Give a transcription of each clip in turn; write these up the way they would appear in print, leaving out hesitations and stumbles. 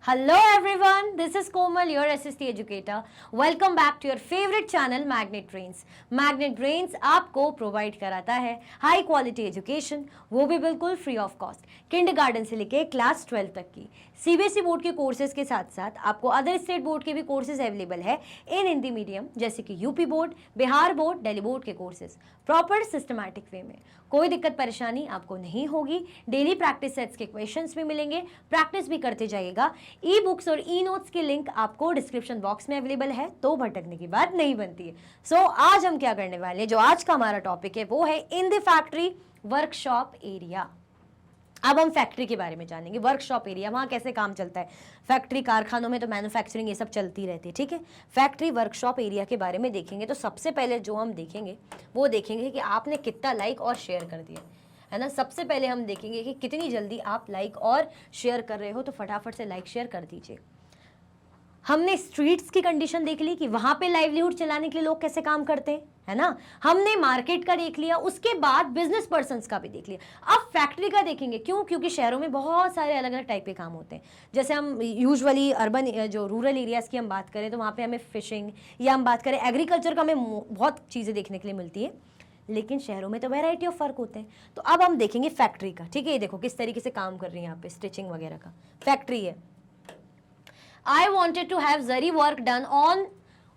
Hello everyone, this is Komal, your SST educator. Welcome back to your favorite channel Magnet Brains. Magnet Brains आपको provide कराता है high quality education, वो भी बिल्कुल free of cost, kindergarten से लेके class 12 तक की सीबीएसई बोर्ड के कोर्सेज के साथ साथ आपको अदर स्टेट बोर्ड के भी कोर्सेज अवेलेबल है इन हिंदी मीडियम, जैसे कि UP board, Bihar board, Delhi board के कोर्सेज प्रॉपर सिस्टमैटिक वे में। कोई दिक्कत परेशानी आपको नहीं होगी। डेली प्रैक्टिस सेट्स के क्वेश्चंस भी मिलेंगे, प्रैक्टिस भी करते जाइएगा। ई बुक्स और ई नोट्स की लिंक आपको डिस्क्रिप्शन बॉक्स में अवेलेबल है, तो भटकने की बात नहीं बनती है। सो आज हम क्या करने वाले हैं, जो आज का हमारा टॉपिक है वो है in the factory workshop area. अब हम फैक्ट्री के बारे में जानेंगे, वर्कशॉप एरिया, वहाँ कैसे काम चलता है। फैक्ट्री कारखानों में तो मैन्युफैक्चरिंग ये सब चलती रहती है, ठीक है। फैक्ट्री वर्कशॉप एरिया के बारे में देखेंगे तो सबसे पहले जो हम देखेंगे वो देखेंगे कि आपने कितना लाइक और शेयर कर दिया है ना। सबसे पहले हम देखेंगे कि कितनी जल्दी आप लाइक और शेयर कर रहे हो, तो फटाफट से लाइक शेयर कर दीजिए। हमने स्ट्रीट्स की कंडीशन देख ली कि वहां पे लाइवलीहुड चलाने के लिए लोग कैसे काम करते हैं, है ना। हमने मार्केट का देख लिया, उसके बाद बिजनेस पर्संस का भी देख लिया। अब फैक्ट्री का देखेंगे, क्यों? क्योंकि शहरों में बहुत सारे अलग अलग टाइप के काम होते हैं। जैसे हम यूजुअली अर्बन जो रूरल एरियाज़ की हम बात करें तो वहाँ पे हमें फिशिंग या हम बात करें एग्रीकल्चर का, हमें बहुत चीज़ें देखने के लिए मिलती है, लेकिन शहरों में तो वैरायटी ऑफ फ़र्क होते हैं। तो अब हम देखेंगे फैक्ट्री का, ठीक है। ये देखो किस तरीके से काम कर रही है यहाँ पे, स्टिचिंग वगैरह का फैक्ट्री है। I wanted to have zari work done on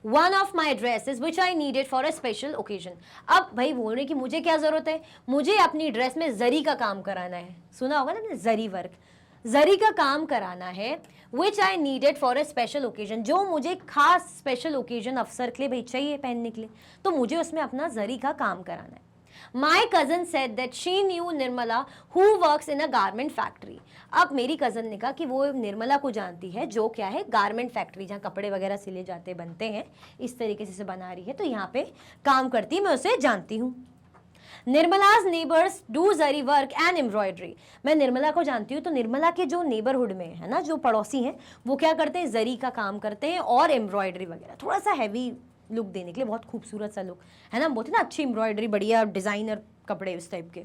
one of my dresses which I needed for a special occasion. अब भाई बोल रहे कि मुझे क्या जरूरत है, मुझे अपनी ड्रेस में जरी का काम कराना है। सुना होगा ना जरी वर्क, जरी का काम कराना है which I needed for a special occasion, जो मुझे खास स्पेशल ओकेजन अवसर के लिए भाई चाहिए पहनने के लिए, तो मुझे उसमें अपना जरी का काम कराना है। My cousin said that she knew Nirmala who works in a garment factory. अब मेरी कज़न ने कहा कि वो निर्मला को जानती है, जो क्या है गारमेंट फैक्ट्री, जहाँ कपड़े वगैरह सिले जाते बनते हैं, इस तरीके से बना रही है, तो यहाँ पे काम करती है, मैं उसे जानती हूँ। Nirmala's neighbours do zari work and embroidery. मैं निर्मला को जानती हूँ, तो निर्मला के जो नेबरहुड में है ना, जो पड़ोसी हैं, वो क्या करते हैं, जरी का काम करते हैं और एम्ब्रॉयडरी वगैरह, थोड़ा सा हैवी लुक देने के लिए, बहुत खूबसूरत सा लुक, है ना, बोलते ना अच्छी एम्ब्रॉयडरी, बढ़िया डिजाइनर कपड़े उस टाइप के।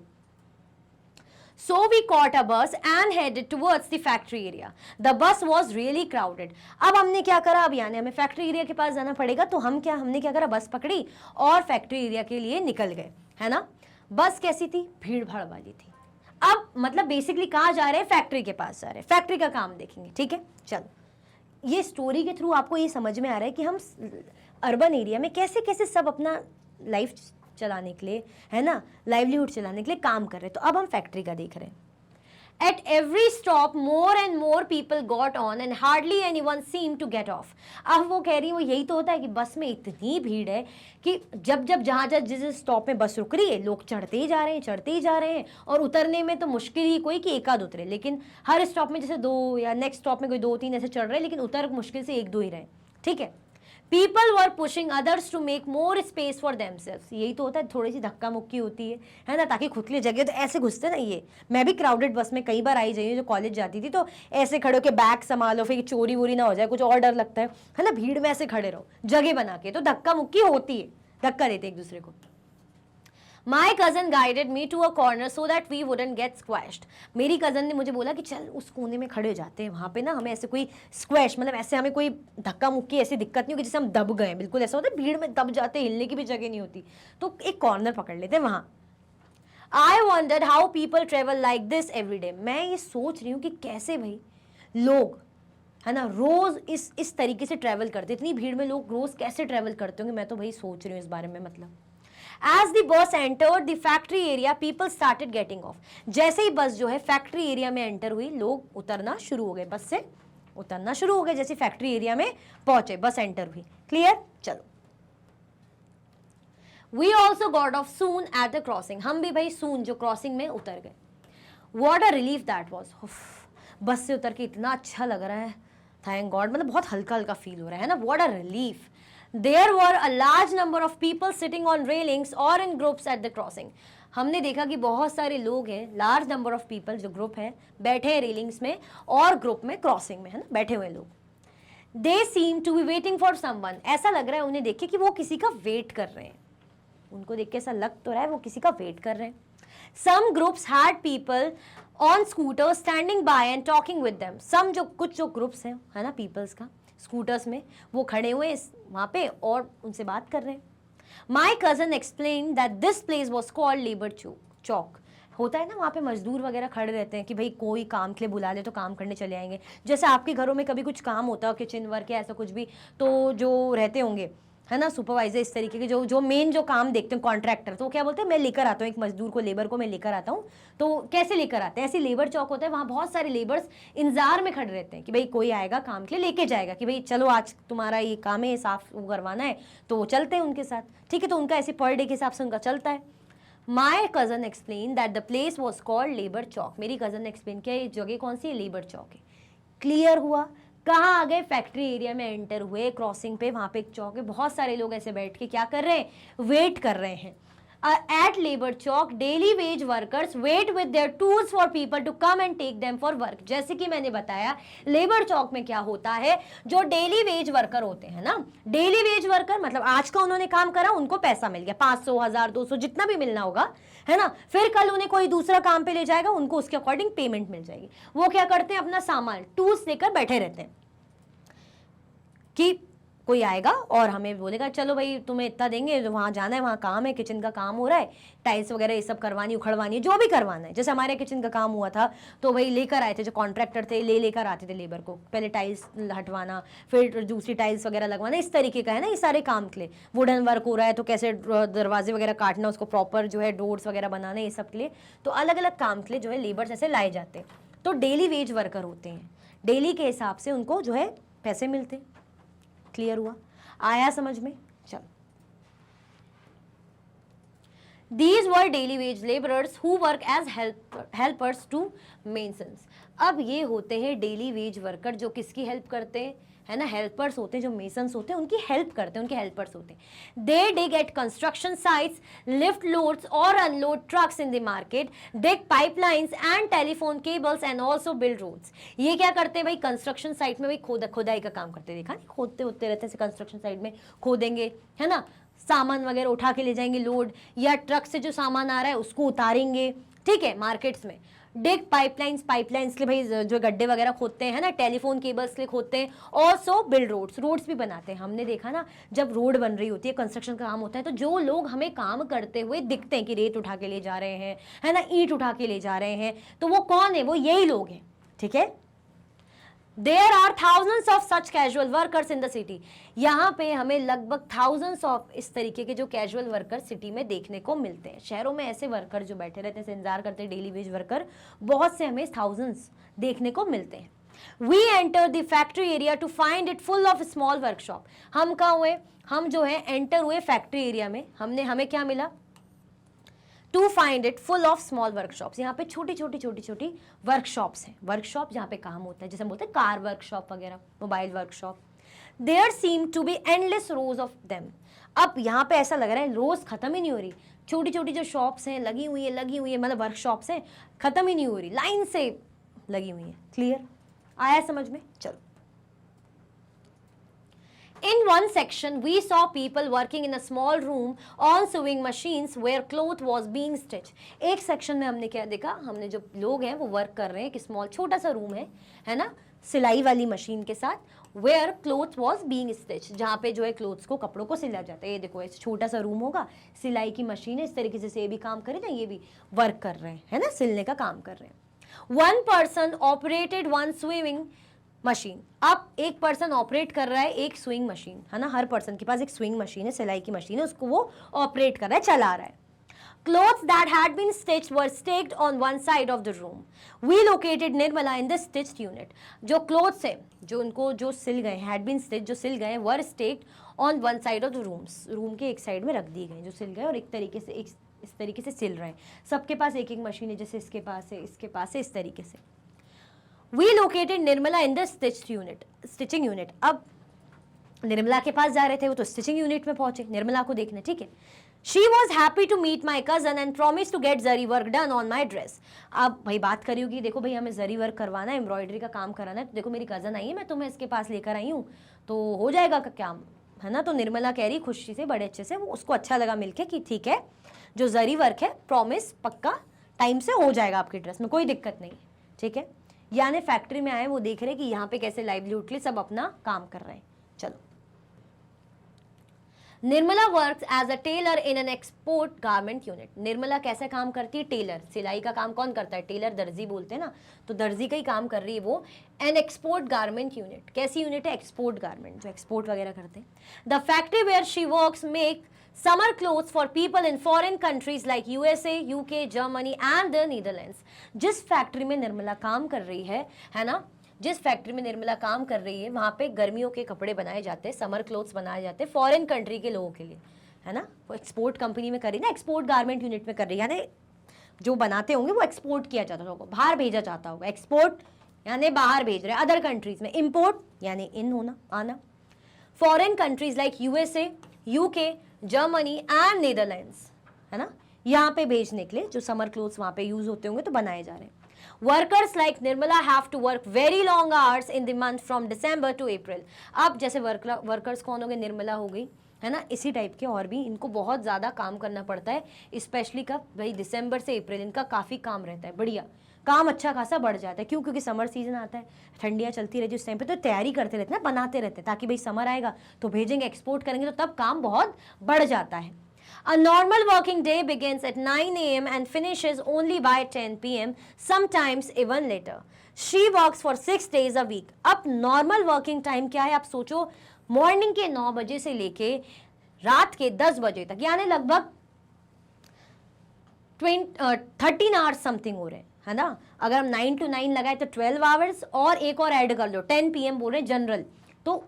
So we caught a bus and headed towards the factory area. The bus was really crowded. अब हमने क्या करा, अब यानी हमें फैक्ट्री एरिया के पास जाना पड़ेगा, तो हमने क्या करा, बस पकड़ी और फैक्ट्री एरिया के लिए निकल गए, है ना। बस कैसी थी, भीड़ भाड़ वाली थी। अब मतलब बेसिकली कहाँ जा रहे हैं, फैक्ट्री के पास जा रहे हैं, फैक्ट्री का काम देखेंगे, ठीक है। चलो, ये स्टोरी के थ्रू आपको ये समझ में आ रहा है कि हम अर्बन एरिया में कैसे कैसे सब अपना लाइफ चलाने के लिए, है ना, लाइवलीहुड चलाने के लिए काम कर रहे हैं। तो अब हम फैक्ट्री का देख रहे हैं। At every stop more and more people got on and hardly anyone seemed to get off. अब वो कह रही है, वो यही तो होता है कि बस में इतनी भीड़ है कि जब जहाँ जिस स्टॉप में बस रुक रही है, लोग चढ़ते ही जा रहे हैं और उतरने में तो मुश्किल ही कोई कि एक आध उतरे, लेकिन हर स्टॉप में जैसे दो, या नेक्स्ट स्टॉप में कोई 2-3 ऐसे चढ़ रहे हैं, लेकिन उतर मुश्किल से 1-2 ही रहे, ठीक है। People were pushing others to make more space for themselves. यही तो होता है, थोड़ी सी धक्का मुक्की होती है ना, ताकि खुद के लिए जगह, तो ऐसे घुसते ना ये। मैं भी क्राउडेड बस में कई बार आई जाइए, जो कॉलेज जाती थी, तो ऐसे खड़े होकर बैग संभालो, फिर चोरी वोरी ना हो जाए, कुछ और डर लगता है ना, भीड़ में ऐसे खड़े रहो जगह बना के, तो धक्का मुक्की होती है, धक्का देते एक दूसरे को। My cousin guided me to a corner so that we wouldn't get squashed. मेरी कज़न ने मुझे बोला कि चल उस कोने में खड़े हो जाते हैं, वहाँ पे ना हमें ऐसे कोई स्क्वैश, मतलब ऐसे हमें कोई धक्का मुक्की ऐसी दिक्कत नहीं होगी जैसे हम दब गए, बिल्कुल ऐसा होता है भीड़ में दब जाते, हिलने की भी जगह नहीं होती, तो एक कॉर्नर पकड़ लेते हैं वहाँ। I wondered how people travel like this every day. मैं ये सोच रही हूँ कि कैसे भाई लोग, है ना, रोज इस तरीके से ट्रैवल करते, इतनी भीड़ में लोग रोज कैसे ट्रैवल करते होंगे, मैं तो भाई सोच रही हूँ इस बारे में। मतलब As the bus entered the factory area, people started getting off. जैसे ही बस जो है फैक्ट्री एरिया में एंटर हुई, लोग उतरना शुरू हो गए, बस से उतरना शुरू हो गए। जैसे फैक्ट्री एरिया में पहुंचे, बस एंटर हुई, क्लियर। चलो, We also got off soon at the crossing. हम भी भाई soon जो क्रॉसिंग में उतर गए। What a relief that was. बस से उतर के इतना अच्छा लग रहा है, थैंक गॉड, मतलब बहुत हल्का हल्का फील हो रहा है ना। What a relief. There were a large number of people sitting on railings or in groups at the crossing. हमने देखा कि बहुत सारे लोग हैं, लार्ज नंबर ऑफ पीपल, जो ग्रुप है, बैठे हैं रेलिंग्स में और ग्रुप में, क्रॉसिंग में, है ना, बैठे हुए लोग। They seem to be waiting for someone. ऐसा लग रहा है उन्हें देख के कि वो किसी का वेट कर रहे हैं, उनको देख के ऐसा लग तो रहा है वो किसी का वेट कर रहे हैं। Some groups had people on scooter standing by and talking with them. Some जो कुछ जो ग्रुप्स हैं है ना पीपल्स का, स्कूटर्स में वो खड़े हुए वहां पे और उनसे बात कर रहे हैं। My cousin explain that this place was called labour chowk. होता है ना वहाँ पे मजदूर वगैरह खड़े रहते हैं कि भाई कोई काम के लिए बुला ले तो काम करने चले आएंगे। जैसे आपके घरों में कभी कुछ काम होता है किचन वर्क या ऐसा कुछ भी, तो जो रहते होंगे है ना सुपरवाइजर इस तरीके के जो मेन जो काम देखते हैं कॉन्ट्रैक्टर, तो क्या बोलते हैं मैं लेकर आता हूँ एक मजदूर को, लेबर को मैं लेकर आता हूँ। तो कैसे लेकर आते हैं, ऐसे लेबर चौक होता है, वहाँ बहुत सारे लेबर्स इंतजार में खड़े रहते हैं कि भाई कोई आएगा काम के लिए लेके जाएगा, कि भाई चलो आज तुम्हारा ये काम है साफ करवाना है, तो चलते हैं उनके साथ, ठीक है। तो उनका ऐसे पर डे के हिसाब से उनका चलता है। My cousin explain that the place was called labour chowk. मेरी कजन ने एक्सप्लेन किया ये जगह कौन सी है, लेबर चौक है। क्लियर हुआ। कहाँ आ गए, फैक्ट्री एरिया में एंटर हुए, क्रॉसिंग पे, वहां पे एक चौक है, बहुत सारे लोग ऐसे बैठ के क्या कर रहे हैं, वेट कर रहे हैं। At labor chalk, daily wage workers wait with their tools for people to come and take them for work। जैसे कि मैंने बताया लेबर चौक में क्या होता है, जो डेली वेज वर्कर होते हैं ना, डेली वेज वर्कर मतलब आज का उन्होंने काम करा उनको पैसा मिल गया 500, 1000, 200 जितना भी मिलना होगा है ना। फिर कल उन्हें कोई दूसरा काम पे ले जाएगा, उनको उसके अकॉर्डिंग पेमेंट मिल जाएगी। वो क्या करते हैं, अपना सामान टूल्स लेकर बैठे रहते हैं कि कोई आएगा और हमें बोलेगा चलो भाई तुम्हें इतना देंगे, वहाँ जाना है, वहाँ काम है, किचन का काम हो रहा है, टाइल्स वगैरह ये सब करवानी उखड़वानी है, जो भी करवाना है। जैसे हमारे किचन का काम हुआ था तो भाई लेकर आए थे, जो कॉन्ट्रैक्टर थे लेकर आते थे लेबर को, पहले टाइल्स हटवाना फिर दूसरी टाइल्स वगैरह लगवाना, इस तरीके का है ना ये सारे काम के लिए। वुडन वर्क हो रहा है तो कैसे दरवाजे वगैरह काटना, उसको प्रॉपर जो है डोर्स वगैरह बनाना, ये सब के लिए तो अलग अलग काम के लिए जो है लेबर्स ऐसे लाए जाते हैं। तो डेली वेज वर्कर होते हैं, डेली के हिसाब से उनको जो है पैसे मिलते। क्लियर हुआ, आया समझ में? चलो, These were daily wage laborers who work as helpers to masons। अब ये होते हैं डेली वेज वर्कर जो किसकी हेल्प करते हैं, है ना, हेल्पर्स होते हैं, जो मेसन्स होते हैं उनकी हेल्प करते हैं, उनके हेल्पर्स होते हैं। They dig at construction sites, lift loads और unload trucks in the market, dig pipelines and telephone cables and also build roads. ये क्या करते हैं भाई, कंस्ट्रक्शन साइट में भाई खुदाई का काम करते, देखा नहीं, खोदते होते रहते हैं कंस्ट्रक्शन साइट में, खोदेंगे है ना, सामान वगैरह उठा के ले जाएंगे लोड, या ट्रक से जो सामान आ रहा है उसको उतारेंगे, ठीक है, मार्केट्स में। डिग पाइपलाइंस के लिए भाई जो गड्ढे वगैरह खोदते हैं ना, टेलीफोन केबल्स के लिए खोदते हैं, ऑल्सो बिल्ड रोड्स भी बनाते हैं। हमने देखा ना जब रोड बन रही होती है, कंस्ट्रक्शन का काम होता है, तो जो लोग हमें काम करते हुए दिखते हैं कि रेत उठा के ले जा रहे हैं, है ना, ईंट उठा के ले जा रहे हैं, तो वो कौन है, वो यही लोग हैं, ठीक है। There are thousands of such casual workers in the city। यहाँ पे हमें लगभग thousands of इस तरीके के जो कैजुअल वर्कर सिटी में देखने को मिलते हैं। शहरों में ऐसे वर्कर जो बैठे रहते हैं, इंतजार करते हैं, डेली वेज वर्कर बहुत से हमें thousands देखने को मिलते हैं। We entered the factory area to find it full of small workshop। हम कहाँ हुए, हम जो है एंटर हुए फैक्ट्री एरिया में, हमें क्या मिला, to find it full of small workshops. यहाँ पे छोटी छोटी वर्कशॉप्स हैं, वर्कशॉप जहाँ पे काम होता है, जैसे हम बोलते हैं कार वर्कशॉप वगैरह, mobile workshop. There seem to be endless rows of them. अब यहाँ पे ऐसा लग रहा है रोज खत्म ही नहीं हो रही, छोटी छोटी जो शॉप्स हैं लगी हुई है, मतलब वर्कशॉप्स हैं, खत्म ही नहीं हो रही, लाइन से लगी हुई है। क्लियर, आया समझ में? चलो, in one section we saw people working in a small room on sewing machines where cloth was being stitched। एक सेक्शन में हमने क्या देखा, हमने जो लोग हैं वो वर्क कर रहे हैं, एक स्मॉल छोटा सा रूम है ना, सिलाई वाली मशीन के साथ, where cloth was being stitched, जहाँ पे जो है क्लोथ्स को, कपड़ों को सिला जाता है। ये देखो ऐसे छोटा सा रूम होगा, सिलाई की मशीन है, इस तरीके से ये भी काम करे ना, ये भी वर्क कर रहे हैं, है ना, सिलने का काम कर रहे हैं। One person operated one sewing machine. अब एक पर्सन ऑपरेट कर रहा है एक स्विंग मशीन, है ना, हर पर्सन के पास एक स्विंग मशीन है, सिलाई की मशीन है, उसको वो ऑपरेट कर रहा है, चला रहा है। Clothes that had been stitched were staked on one side of the room। We located Nirmala in the stitched unit। जो क्लोथ्स है, जो उनको जो सिल गए, had been stitched, जो सिल गए, were staked on one side of the rooms। Room के एक साइड में रख दी गई जो सिल गए, और एक तरीके से इस तरीके से सिल रहे हैं। सबके पास एक एक मशीन है, जैसे इसके पास है, इसके पास है, इस तरीके से। We located Nirmala in the stitching unit। अब निर्मला के पास जा रहे थे, वो तो स्टिचिंग यूनिट में पहुंचे निर्मला को देखने, ठीक है। She was happy to meet my cousin and promised to get zari work done on my dress। अब भाई बात करी होगी, देखो भाई हमें जरी वर्क करवाना है, एम्ब्रॉयडरी का काम कराना है, तो देखो मेरी कजन आई है, मैं तुम्हें इसके पास लेकर आई हूँ, तो हो जाएगा का काम, है ना। तो निर्मला कह रही खुशी से, बड़े अच्छे से, वो उसको अच्छा लगा मिलके कि ठीक है, जो जरी वर्क है प्रॉमिस पक्का टाइम से हो जाएगा आपके ट्रस्ट में, कोई दिक्कत नहीं, ठीक है। यानी फैक्ट्री में आए वो देख रहे हैं कि यहाँ पे कैसे लाइवलीहुड के लिए सब अपना काम कर रहे हैं। चलो, Nirmala works as a tailor in an export garment unit. Nirmala कैसे काम करती है? टेलर, सिलाई का काम कौन करता है? टेलर, दर्जी बोलते हैं ना, तो दर्जी का ही काम कर रही है वो। एन एक्सपोर्ट गारमेंट यूनिट, कैसी यूनिट है? एक्सपोर्ट गारमेंट, जो एक्सपोर्ट वगैरह करते हैं। The factory where she works make summer clothes for people in foreign countries like USA, UK, Germany and the Netherlands। जिस फैक्ट्री में निर्मला काम कर रही है ना, जिस फैक्ट्री में निर्मला काम कर रही है वहाँ पे गर्मियों के कपड़े बनाए जाते हैं, समर क्लोथ्स बनाए जाते हैं फॉरेन कंट्री के लोगों के लिए, है ना। वो एक्सपोर्ट कंपनी में कर रही है ना, एक्सपोर्ट गारमेंट यूनिट में कर रही है, यानी जो बनाते होंगे वो एक्सपोर्ट किया जाता होगा, बाहर भेजा जाता होगा। एक्सपोर्ट यानी बाहर भेज रहे हैं अदर कंट्रीज में, इम्पोर्ट यानी इन होना, आना। Foreign countries like USA, UK, Germany and Netherlands, है ना, यहाँ पे भेजने के लिए जो समर क्लोथ्स वहाँ पे यूज होते होंगे तो बनाए जा रहे हैं। Workers like Nirmala have to work very long hours in the month from December to April. अब जैसे वर्कर्स कौन हो गए? निर्मला हो गई, है ना, इसी टाइप के और भी इनको बहुत ज़्यादा काम करना पड़ता है, स्पेशली कब भाई? दिसंबर से अप्रैल, इनका काफ़ी काम रहता है, बढ़िया काम अच्छा खासा बढ़ जाता है। क्यों? क्योंकि समर सीजन आता है, ठंडियाँ चलती रहती है उस टाइम पे, तो तैयारी करते रहते हैं ना, बनाते रहते हैं ताकि भाई समर आएगा तो भेजेंगे, एक्सपोर्ट करेंगे, तो तब काम बहुत बढ़ जाता है। A normal working day begins at 9 a.m. and finishes only by 10 p.m. sometimes even later. She works for 6 days a week. अब नॉर्मल वर्किंग टाइम क्या है? आप सोचो, मॉर्निंग के 9 बजे से लेके रात के 10 बजे तक, यानी लगभग 13 आवर्स समथिंग हो रहे हैं, है ना। अगर हम 9 to 9 लगाए तो 12 आवर्स, और एक और ऐड कर लो 10 PM बोल रहे हैं जनरल, तो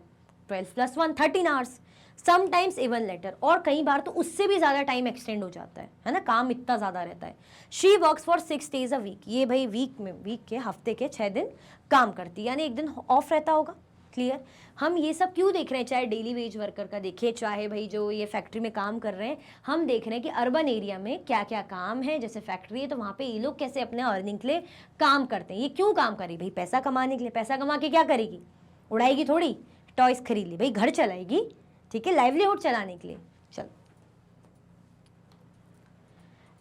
12 + 1 13 आवर्स, समटाइम्स इवन लेटर, और कई बार तो उससे भी ज़्यादा टाइम एक्सटेंड हो जाता है ना, काम इतना ज़्यादा रहता है। She works for 6 days a week, ये भाई वीक के हफ्ते के 6 दिन काम करती है, यानी एक दिन ऑफ रहता होगा। क्लियर? हम ये सब क्यों देख रहे हैं? चाहे डेली वेज वर्कर का देखिए, चाहे भाई जो ये फैक्ट्री में काम कर रहे हैं, हम देख रहे हैं कि अर्बन एरिया में क्या क्या काम है। जैसे फैक्ट्री है तो वहाँ पे ये लोग कैसे अपने अर्निंग के लिए काम करते हैं। ये क्यों काम करेगी? भाई पैसा कमाने के लिए। पैसा कमा के क्या करेगी? उड़ाएगी थोड़ी, टॉयज खरीद ली, भाई घर चलाएगी, ठीक है, लाइवलीहुड चलाने के लिए। चलो,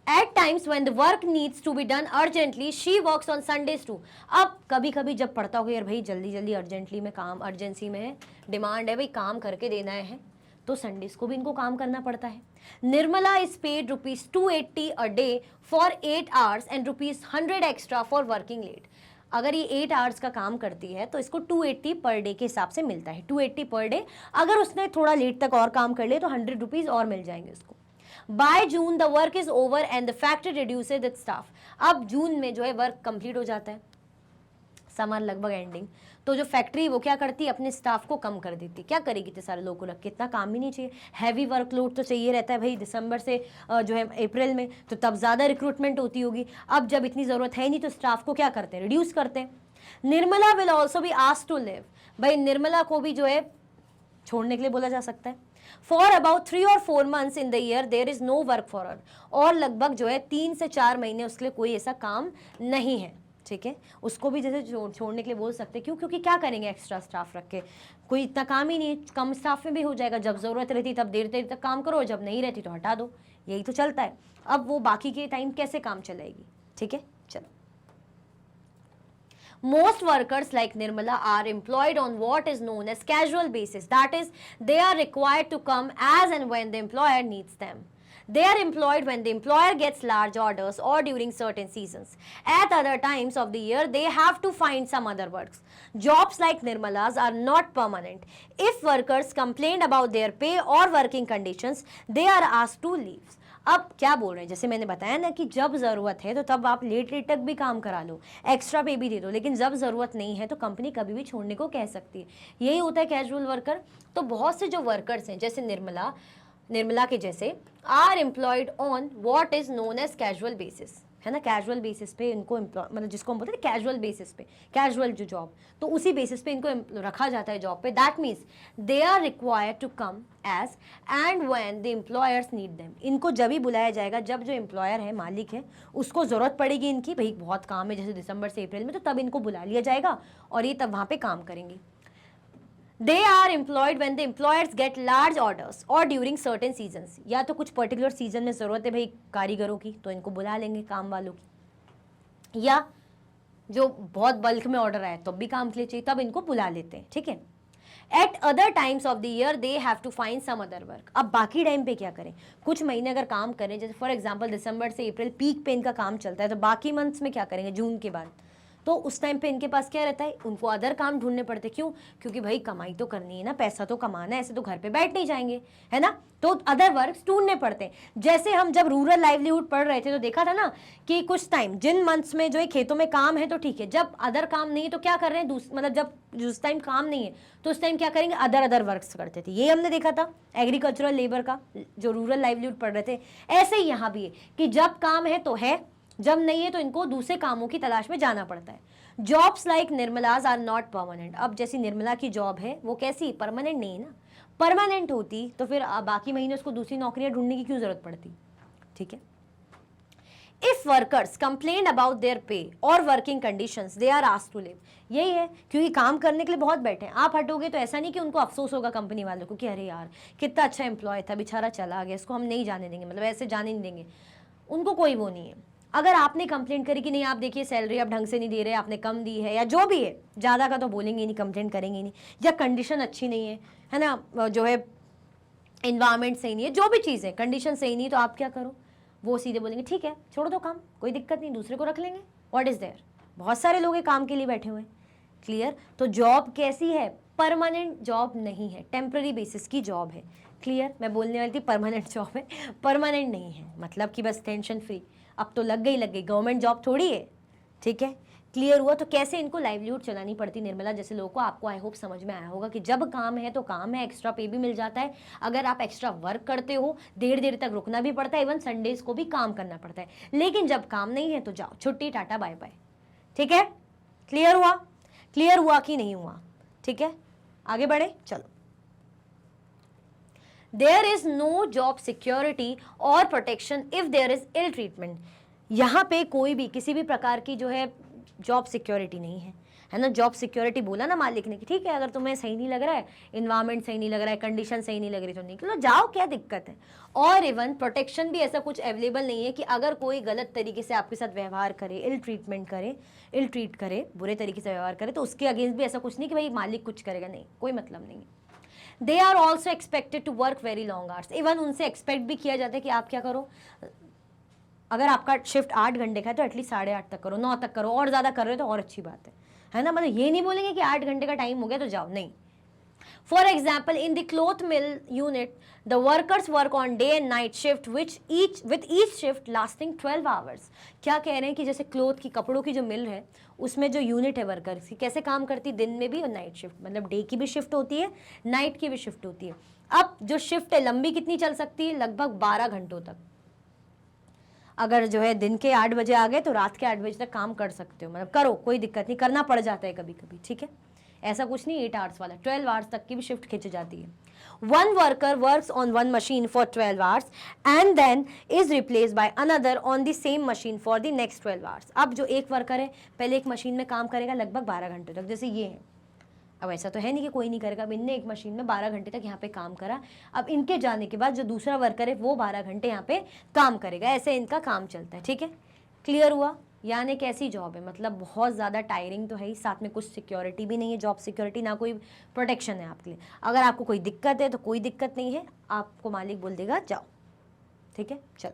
At times when the work needs to be done urgently, she works on Sundays too। अब कभी कभी जब पड़ता हो यार भाई जल्दी जल्दी अर्जेंटली में काम, अर्जेंसी में है, डिमांड है भाई काम करके देना है, तो संडेज को भी इनको काम करना पड़ता है। Nirmala is paid ₹280 a day for 8 hours and ₹100 extra for working late. अगर ये 8 hours का काम करती है तो इसको 280 पर डे के हिसाब से मिलता है, 280 पर डे। अगर उसने थोड़ा लेट तक और काम कर ले तो ₹100 और मिल जाएंगे उसको। By June the work is over and the factory reduces it's staff. अब जून में जो है वर्क कंप्लीट हो जाता है, समर लगभग एंडिंग, तो जो फैक्ट्री वो क्या करती है? अपने स्टाफ को कम कर देती। क्या करेगी? इतने सारे लोगों को रख के, इतना काम ही नहीं चाहिए। हैवी वर्कलोड तो चाहिए रहता है भाई दिसंबर से जो है अप्रैल में, तो तब ज़्यादा रिक्रूटमेंट होती होगी। अब जब इतनी ज़रूरत है नहीं तो स्टाफ को क्या करते हैं? रिड्यूस करते हैं। Nirmala will also be asked to leave. भाई निर्मला को भी जो है छोड़ने के लिए बोला जा सकता है। For about 3 or 4 months in the year there is no work for her. और लगभग जो है 3 से 4 महीने उसके लिए कोई ऐसा काम नहीं है, ठीक है। उसको भी जैसे छोड़ने के लिए बोल सकते हैं। क्यों? क्योंकि क्या करेंगे एक्स्ट्रा स्टाफ रख के? कोई इतना काम ही नहीं है, कम स्टाफ में भी हो जाएगा। जब ज़रूरत रहती तब देर देर तक काम करो, जब नहीं रहती तो हटा दो, यही तो चलता है। अब वो बाकी के टाइम कैसे काम चलाएगी? ठीक है, चलो। Most workers like Nirmala are employed on what is known as casual basis. That is, they are required to come as and when the employer needs them. They are employed when the employer gets large orders or during certain seasons. At other times of the year, they have to find some other works. Jobs like Nirmala's are not permanent. If workers complain about their pay or working conditions, they are asked to leave. अब क्या बोल रहे हैं? जैसे मैंने बताया ना कि जब ज़रूरत है तो तब आप लेट तक भी काम करा लो, एक्स्ट्रा पे भी दे दो, लेकिन जब ज़रूरत नहीं है तो कंपनी कभी भी छोड़ने को कह सकती है। यही होता है कैजुअल वर्कर। तो बहुत से जो वर्कर्स हैं जैसे निर्मला के जैसे are employed on what is known as casual basis, है ना। कैजुअल बेसिस पे इनको मतलब जिसको हम बोलते हैं कैजुअल बेसिस पे, कैजुअल जो जॉब, तो उसी बेसिस पे इनको रखा जाता है जॉब पे। That means they are required to come as and when the employers need them. इनको जब ही बुलाया जाएगा जब जो एम्प्लॉयर है, मालिक है, उसको ज़रूरत पड़ेगी इनकी, भाई बहुत काम है जैसे दिसंबर से अप्रैल में, तो तब इनको बुला लिया जाएगा और ये तब वहाँ पे काम करेंगी। They are employed when the employers get large orders or during certain seasons। या तो कुछ पर्टिकुलर सीजन में ज़रूरत है भाई कारीगरों की, तो इनको बुला लेंगे काम वालों की, या जो बहुत बल्क में ऑर्डर आया तब भी काम के लिए चाहिए, तब इनको बुला लेते हैं, ठीक है। At other times of the year they have to find some other work. अब बाकी टाइम पे क्या करें, कुछ महीने अगर काम करें, जैसे फॉर एग्जांपल दिसंबर से अप्रैल पीक पे इनका काम चलता है, तो बाकी मंथ्स में क्या करेंगे, जून के बाद, तो उस टाइम पे इनके पास क्या रहता है, उनको अदर काम ढूंढने पड़ते। क्यों? क्योंकि भाई कमाई तो करनी है ना, पैसा तो कमाना है, ऐसे तो घर पे बैठ नहीं जाएंगे, है ना, तो अदर वर्क्स ढूंढने पड़ते हैं। जैसे हम जब रूरल लाइवलीहुड पढ़ रहे थे तो देखा था ना कि कुछ टाइम जिन मंथ्स में जो है खेतों में काम है तो ठीक है, जब अदर काम नहीं है तो क्या कर रहे हैं, मतलब जब जिस टाइम काम नहीं है तो उस टाइम क्या करेंगे, अदर वर्क्स करते थे। ये हमने देखा था एग्रीकल्चरल लेबर का, जो रूरल लाइवलीहुड पढ़ रहे थे। ऐसे ही यहाँ भी है कि जब काम है तो है, जब नहीं है तो इनको दूसरे कामों की तलाश में जाना पड़ता है। Jobs like Nirmala's are not permanent. अब जैसी निर्मला की जॉब है वो कैसी, परमानेंट नहीं है ना। परमानेंट होती तो फिर बाकी महीने उसको दूसरी नौकरियां ढूंढने की क्यों जरूरत पड़ती, ठीक है। If workers complain about their pay और working conditions they are asked to leave. यही है, क्योंकि काम करने के लिए बहुत बैठे हैं, आप हटोगे तो ऐसा नहीं कि उनको अफसोस होगा कंपनी वालों को कि अरे यार कितना अच्छा एम्प्लॉय था, बेचारा चला गया, इसको हम नहीं जाने देंगे, मतलब ऐसे जाने नहीं देंगे, उनको कोई वो नहीं है। अगर आपने कंप्लेंट करी कि नहीं आप देखिए सैलरी आप ढंग से नहीं दे रहे, आपने कम दी है, या जो भी है, ज़्यादा का तो बोलेंगे नहीं, कंप्लेंट करेंगे नहीं, या कंडीशन अच्छी नहीं है ना, जो है इन्वायरमेंट सही नहीं है, जो भी चीज़ है, कंडीशन सही नहीं, तो आप क्या करो, वो सीधे बोलेंगे ठीक है छोड़ दो काम, कोई दिक्कत नहीं, दूसरे को रख लेंगे, व्हाट इज़ देयर। बहुत सारे लोग काम के लिए बैठे हुए हैं, क्लियर। तो जॉब कैसी है, परमानेंट जॉब नहीं है, टेम्पररी बेसिस की जॉब है, क्लियर। मैं बोलने वाली थी परमानेंट जॉब है, परमानेंट नहीं है, मतलब कि बस टेंशन फ्री, अब तो लग गई, गवर्नमेंट जॉब थोड़ी है, ठीक है, क्लियर हुआ। तो कैसे इनको लाइवलीहुड चलानी पड़ती निर्मला जैसे लोगों को, आपको आई होप समझ में आया होगा कि जब काम है तो काम है, एक्स्ट्रा पे भी मिल जाता है, अगर आप एक्स्ट्रा वर्क करते हो देर तक रुकना भी पड़ता है, इवन संडेज को भी काम करना पड़ता है, लेकिन जब काम नहीं है तो जाओ, छुट्टी, टाटा बाय बाय, ठीक है। क्लियर हुआ, क्लियर हुआ कि नहीं हुआ, ठीक है, आगे बढ़े, चलो। There is no job security और protection if there is ill treatment. यहाँ पे कोई भी किसी भी प्रकार की जो है जॉब सिक्योरिटी नहीं है ना। जॉब सिक्योरिटी बोला ना मालिक ने कि ठीक है अगर तुम्हें सही नहीं लग रहा है, इन्वायरमेंट सही नहीं लग रहा है, कंडीशन सही नहीं लग रही तो निकलो जाओ, क्या दिक्कत है। और इवन प्रोटेक्शन भी ऐसा कुछ अवेलेबल नहीं है कि अगर कोई गलत तरीके से आपके साथ व्यवहार करे, इल ट्रीटमेंट करे, इल ट्रीट करे, बुरे तरीके से व्यवहार करे, तो उसके अगेंस्ट भी ऐसा कुछ नहीं कि भाई मालिक कुछ करेगा, नहीं, कोई मतलब नहीं है। They are also expected to work very long hours. Even उनसे एक्सपेक्ट भी किया जाता है कि आप क्या करो, अगर आपका शिफ्ट 8 घंटे का है तो एटलीस्ट 8:30 तक करो, 9 तक करो, और ज़्यादा कर रहे हो तो और अच्छी बात है ना। मतलब ये नहीं बोलेंगे कि 8 घंटे का टाइम हो गया तो जाओ, नहीं। For example in the cloth mill unit the workers work on day and night shift with each shift lasting 12 hours. क्या कह रहे हैं कि जैसे क्लोथ की, कपड़ों की जो मिल है उसमें जो यूनिट है वर्कर्स की, कैसे काम करती है, दिन में भी और नाइट शिफ्ट, मतलब डे की भी शिफ्ट होती है, नाइट की भी शिफ्ट होती है। अब जो शिफ्ट है लंबी कितनी चल सकती है, लगभग 12 घंटों तक। अगर जो है दिन के 8 बजे आ गए तो रात के 8 बजे तक काम कर सकते हो, मतलब करो, कोई दिक्कत नहीं, करना पड़ जाता है कभी कभी, ठीक है, ऐसा कुछ नहीं 8 आवर्स वाला, 12 आवर्स तक की भी शिफ्ट खींची जाती है। One worker works on one machine for 12 hours and then is replace by another on the same machine for the next 12 hours. अब जो एक वर्कर है पहले एक मशीन में काम करेगा लगभग 12 घंटे तक, जैसे ये है। अब ऐसा तो है नहीं कि कोई नहीं करेगा, अब इनने एक मशीन में 12 घंटे तक यहाँ पे काम करा, अब इनके जाने के बाद जो दूसरा वर्कर है वो 12 घंटे यहाँ पे काम करेगा, ऐसे इनका काम चलता है, ठीक है, क्लियर हुआ। यानी कैसी जॉब है, मतलब बहुत ज़्यादा टायरिंग तो है ही, साथ में कुछ सिक्योरिटी भी नहीं है, जॉब सिक्योरिटी, ना कोई प्रोटेक्शन है आपके लिए। अगर आपको कोई दिक्कत है तो कोई दिक्कत नहीं है, आपको मालिक बोल देगा जाओ, ठीक है, चलो।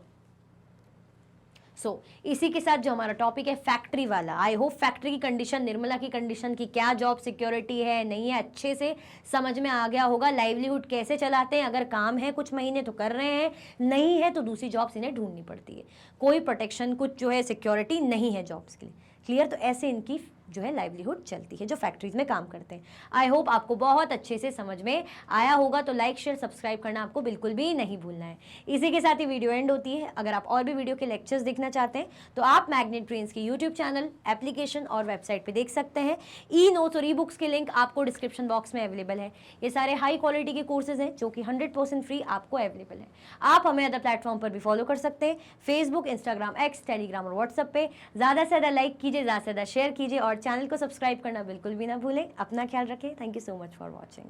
इसी के साथ जो हमारा टॉपिक है फैक्ट्री वाला, आई होप फैक्ट्री की कंडीशन, निर्मला की कंडीशन की क्या जॉब सिक्योरिटी है नहीं है अच्छे से समझ में आ गया होगा। लाइवलीहुड कैसे चलाते हैं, अगर काम है कुछ महीने तो कर रहे हैं, नहीं है तो दूसरी जॉब्स इन्हें ढूंढनी पड़ती है, कोई प्रोटेक्शन कुछ जो है सिक्योरिटी नहीं है जॉब्स के लिए, क्लियर। तो ऐसे इनकी जो है लाइवलीहुड चलती है जो फैक्ट्रीज में काम करते हैं। आई होप आपको बहुत अच्छे से समझ में आया होगा, तो लाइक शेयर सब्सक्राइब करना आपको बिल्कुल भी नहीं भूलना है। इसी के साथ ही वीडियो एंड होती है। अगर आप और भी वीडियो के लेक्चर्स देखना चाहते हैं तो आप मैग्नेट ट्रेन्स की यूट्यूब चैनल, एप्लीकेशन और वेबसाइट पर देख सकते हैं। ई नोट्स और ई बुक्स के लिंक आपको डिस्क्रिप्शन बॉक्स में अवेलेबल है। ये सारे हाई क्वालिटी के कोर्सेज हैं जो कि 100% फ्री आपको अवेलेबल है। आप हमें अदर प्लेटफॉर्म पर भी फॉलो कर सकते हैं, फेसबुक, इंस्टाग्राम, एक्स, टेलीग्राम और व्हाट्सएप पे। ज़्यादा से ज़्यादा लाइक कीजिए, ज़्यादा से ज़्यादा शेयर कीजिए और चैनल को सब्सक्राइब करना बिल्कुल भी ना भूलें। अपना ख्याल रखें। Thank you so much for watching.